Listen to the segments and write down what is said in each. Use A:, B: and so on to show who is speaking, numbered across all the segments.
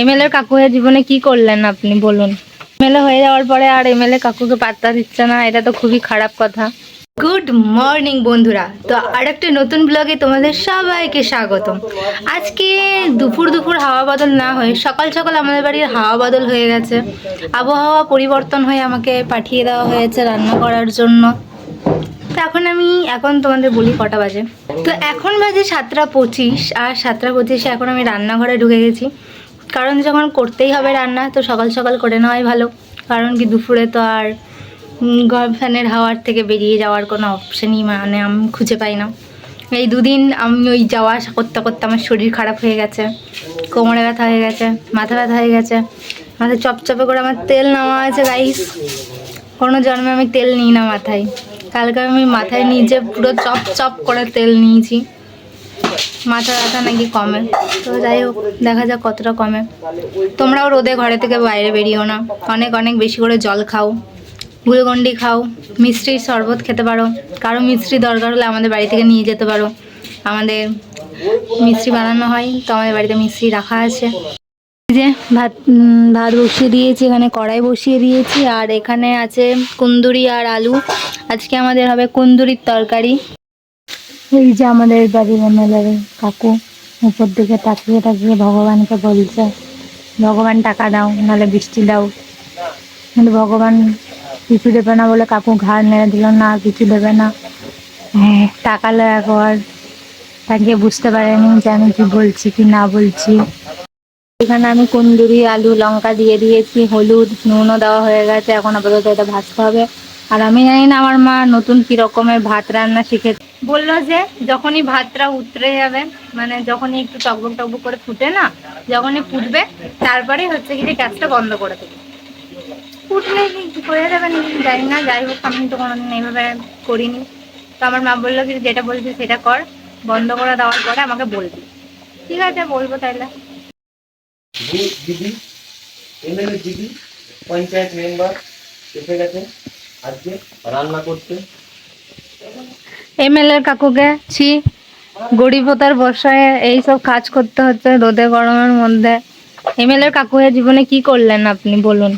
A: MLA কাকু হয়ে জীবনে কি করলেন আপনি বলুন। এমএলএ হয়ে যাওয়ার পরে আর এমএলএ কাকুকে পাত্তা দিচ্ছে না, এটা তো খুবই খারাপ কথা। গুড মর্নিং বন্ধুরা, তো আরেকটা নতুন ব্লগে তোমাদের সবাইকে স্বাগতম। আজকে দুপুর দুপুর হাওয়া বদল না হয়ে সকাল সকাল আমাদের বাড়ির হাওয়া বদল হয়ে গেছে। আবহাওয়া পরিবর্তন হয়ে আমাকে পাঠিয়ে দেওয়া হয়েছে রান্না করার জন্য। তো এখন তোমাদের বলি কটা বাজে। তো এখন বাজে 7:25, আর 7:25 এখন আমি রান্নাঘরে ঢুকে গেছি। কারণ যখন করতেই হবে রান্না, তো সকাল সকাল করে নেওয়াই ভালো। কারণ কি দুপুরে তো আর ফ্যানের হাওয়ার থেকে বেরিয়ে যাওয়ার কোনো অপশানই মানে আমি খুঁজে পাই না। এই দুদিন আমি ওই যাওয়া আসা করতে করতে আমার শরীর খারাপ হয়ে গেছে, কোমরে ব্যথা হয়ে গেছে, মাথা ব্যথা হয়ে গেছে, মাথায় চপচপে করে আমার তেল নেওয়া আছে গাইস। কোনো জন্মে আমি তেল নিই না মাথায়, কালকে আমি মাথায় নিজে পুরো চপ চপ করে তেল নিয়েছি। মাথা ব্যথা নাকি কমে, তো যাই হোক দেখা যাক কতটা কমে। তোমরাও রোদে ঘরে থেকে বাইরে বেরিও না, অনেক অনেক বেশি করে জল খাও, গ্লুকন্ডি খাও, মিষ্টির শরবত খেতে পারো। কারো মিষ্টি দরকার হলে আমাদের বাড়ি থেকে নিয়ে যেতে পারো, আমাদের মিষ্টি বানানো হয়, তো আমাদের বাড়িতে মিষ্টি রাখা আছে। যে ভাত বসিয়ে দিয়েছি, এখানে কড়াই বসিয়ে দিয়েছি, আর এখানে আছে কুন্দুরি আর আলু। আজকে আমাদের হবে কুন্দুরির তরকারি। এই যে আমাদের বাড়ির এমএলএ কাকু উপর দিকে তাকিয়ে তাকিয়ে ভগবানকে বলছে, ভগবান টাকা দাও, নাহলে বৃষ্টি দাও। কিন্তু ভগবান কিছু দেবে না বলে কাকু ঘাড় নেড়ে দিল, না কিছু দেবে না। হ্যাঁ, তাকালো একবার, তাকে বুঝতে পারেনি যে আমি কি বলছি কি না বলছি। এখানে আমি কুন্দুরি আলু লঙ্কা দিয়ে দিয়েছি, হলুদ নুনও দেওয়া হয়ে গেছে। এখন আপাতত এটা ভাজতে হবে। আর আমি জানি না আমার মা নতুন কি রকমের ভাত রান্না শিখেছে। বললো যে যখনই ভাতটা উতরে যাবে, মানে যখনই একটু টকবক টকবক করে ফুটে না, যখনই ফুটবে তারপরে হচ্ছে কি যে গ্যাসটা বন্ধ করে দেবে। ফুটলে কি হয়ে যাবে জানি না, যাই হোক আমি তো কোনোদিন এইভাবে করিনি। তো আমার মা বললো যে যেটা বলছি সেটা কর, বন্ধ করে দেওয়ার পরে আমাকে বলবি। ঠিক আছে, বলবো তাইলে।
B: দিদি এমএলএ দিদি পঞ্চায়েত মেম্বার এসে গেছে আজকে রান্না করতে।
A: এমএলএ কাকুকে ছি, গরিবতার বর্ষায় এইসব কাজ করতে হচ্ছে রোদে গরমের মধ্যে। এমএলএ কাকু হয়ে জীবনে কি করলেন আপনি বলুন।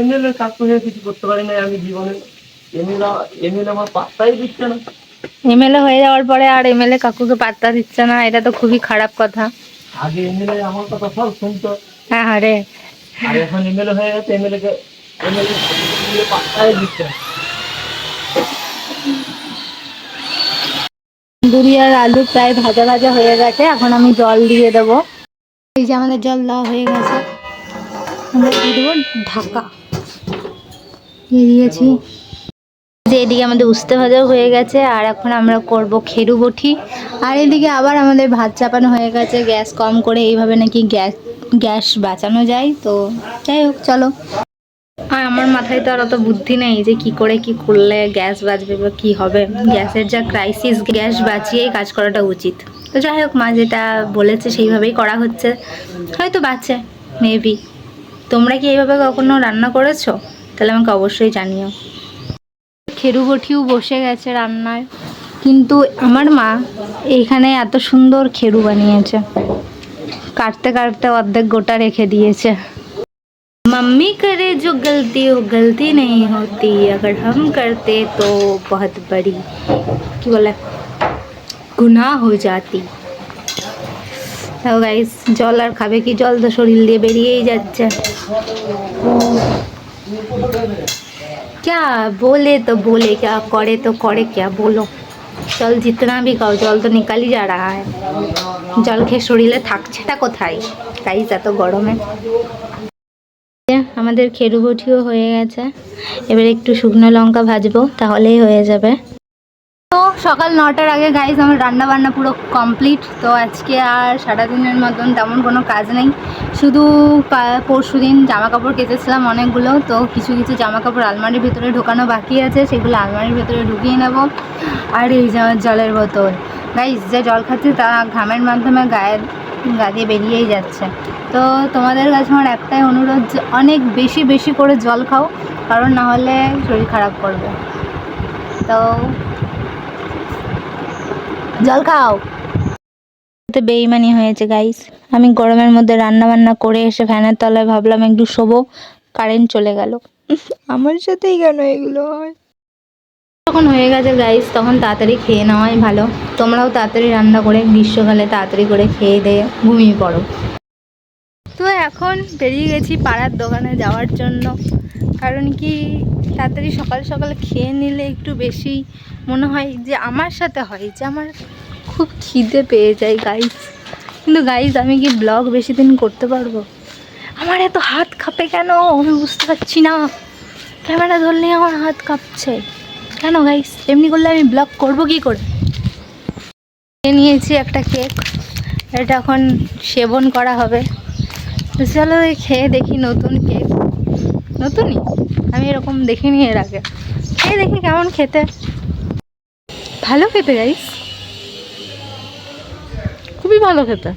B: এমএলএ কাকু হয়ে কিছু করতে পারি না আমি জীবনে। এমএলএ আমার পাত্তাই দিচ্ছে না।
A: এমএলএ হয়ে যাওয়ার পরে আর এমএলএ কাকুকে পাত্তা দিচ্ছে না, এটা তো খুবই খারাপ কথা।
B: আগে এমএলএ আমার কথা সব শুনতো,
A: হ্যাঁ হ্যাঁ রে,
B: আর এখন এমএলএ হয়ে গেছে, এমএলএ পাত্তাই দিচ্ছে না।
A: কুন্দুরি আর আলু প্রায় ভাজা ভাজা হয়ে গেছে, এখন আমি জল দিয়ে দেবো। এই যে আমাদের জল দেওয়া হয়ে গেছে, আমরা দিয়ে দেবো ঢাকা দিয়ে দিয়েছি। যে এদিকে আমাদের উস্তে ভাজাও হয়ে গেছে, আর এখন আমরা করব খেরু বটি। আর এদিকে আবার আমাদের ভাত চাপানো হয়ে গেছে, গ্যাস কম করে, এইভাবে নাকি গ্যাস বাঁচানো যায়। তো যাই হোক চলো। আর আমার মাথায় তো আর অত বুদ্ধি নেই যে কি করে কি করলে গ্যাস বাঁচবে বা কী হবে। গ্যাসের যা ক্রাইসিস, গ্যাস বাঁচিয়েই কাজ করাটা উচিত। তো যাই হোক, মা যেটা বলেছে সেইভাবেই করা হচ্ছে, হয়তো বাঁচে মেবি। তোমরা কি এইভাবে কখনো রান্না করেছো? তাহলে আমাকে অবশ্যই জানিও। খেরু বটিও বসে গেছে রান্নায়, কিন্তু আমার মা এইখানে এত সুন্দর খেরু বানিয়েছে, কাটতে কাটতে অর্ধেক গোটা রেখে দিয়েছে। मम्मी करे जो गलती हो गलती नहीं होती, अगर हम करते तो बहुत बड़ी কি বলে গুনাহ हो जाती। তো গাইস, জল আর খাবে কি, জল তো শরীর দিয়ে বেরিয়েই যাচ্ছে। क्या बोले तो बोले क्या, करे तो करे क्या, बोलो। জল जितना भी खाओ, জল তো निकल ही जा रहा है। জল খেয়ে শরীরে থাকছেটা কোথায় গাইস এত গরমে। আমাদের খেরু বটিও হয়ে গেছে, এবার একটু শুকনো লঙ্কা ভাজবো, তাহলেই হয়ে যাবে। তো সকাল 9টার আগে গাইস আমার রান্না বান্না পুরো কমপ্লিট। তো আজকে আর সারাদিনের মতন তেমন কোনো কাজ নেই, শুধু পরশু দিন জামা কাপড় কেচেছিলাম অনেকগুলো, তো কিছু কিছু জামা কাপড় আলমারির ভিতরে ঢোকানো বাকি আছে, সেগুলো আলমারির ভিতরে ঢুকিয়ে নেব। আর এই জলের বোতল গাইস, যে জল খাচ্ছি তা ঘামের মাধ্যমে গা দিয়ে বেরিয়েই যাচ্ছে। তো তোমাদের কাছে আমার একটাই অনুরোধ, যে অনেক বেশি বেশি করে জল খাও, কারণ না হলে শরীর খারাপ করবে। তো জল খাও। তো বেইমানি হয়েছে গাইস। আমি গরমের মধ্যে রান্না বান্না করে এসে ফ্যানের তলায় ভাবলাম একটু শোবো, কারেন্ট চলে গেল। আমার সাথেই কেন এগুলো হয়? তখন হয়ে গেছে গাইস, তখন তাড়াতাড়ি খেয়ে নেওয়াই ভালো। তোমরাও তাড়াতাড়ি রান্না করে গ্রীষ্মকালে তাড়াতাড়ি করে খেয়ে দিয়ে ঘুমিয়ে পড়ো। তো এখন বেরিয়ে গেছি পাড়ার দোকানে যাওয়ার জন্য। কারণ কি, তাড়াতাড়ি সকাল সকাল খেয়ে নিলে একটু বেশি মনে হয় যে আমার সাথে হয় যে আমার খুব খিদে পেয়ে যায় গাইস। কিন্তু গাইস আমি কি ব্লগ বেশি দিন করতে পারবো? আমার এত হাত কাঁপে কেন আমি বুঝতে পারছি না। ক্যামেরা ধরলেই আমার হাত কাঁপছে কেন গাইস? এমনি করলে আমি ব্লগ করবো কি করে? খেয়ে নিয়েছি একটা কেক, এটা এখন সেবন করা হবে। তো চলো খেয়ে দেখি। নতুন কেক, নতুনই, আমি এরকম দেখিনি এর আগে। খেয়ে দেখি কেমন খেতে। ভালো খেতে গাইস, খুবই ভালো খেতে।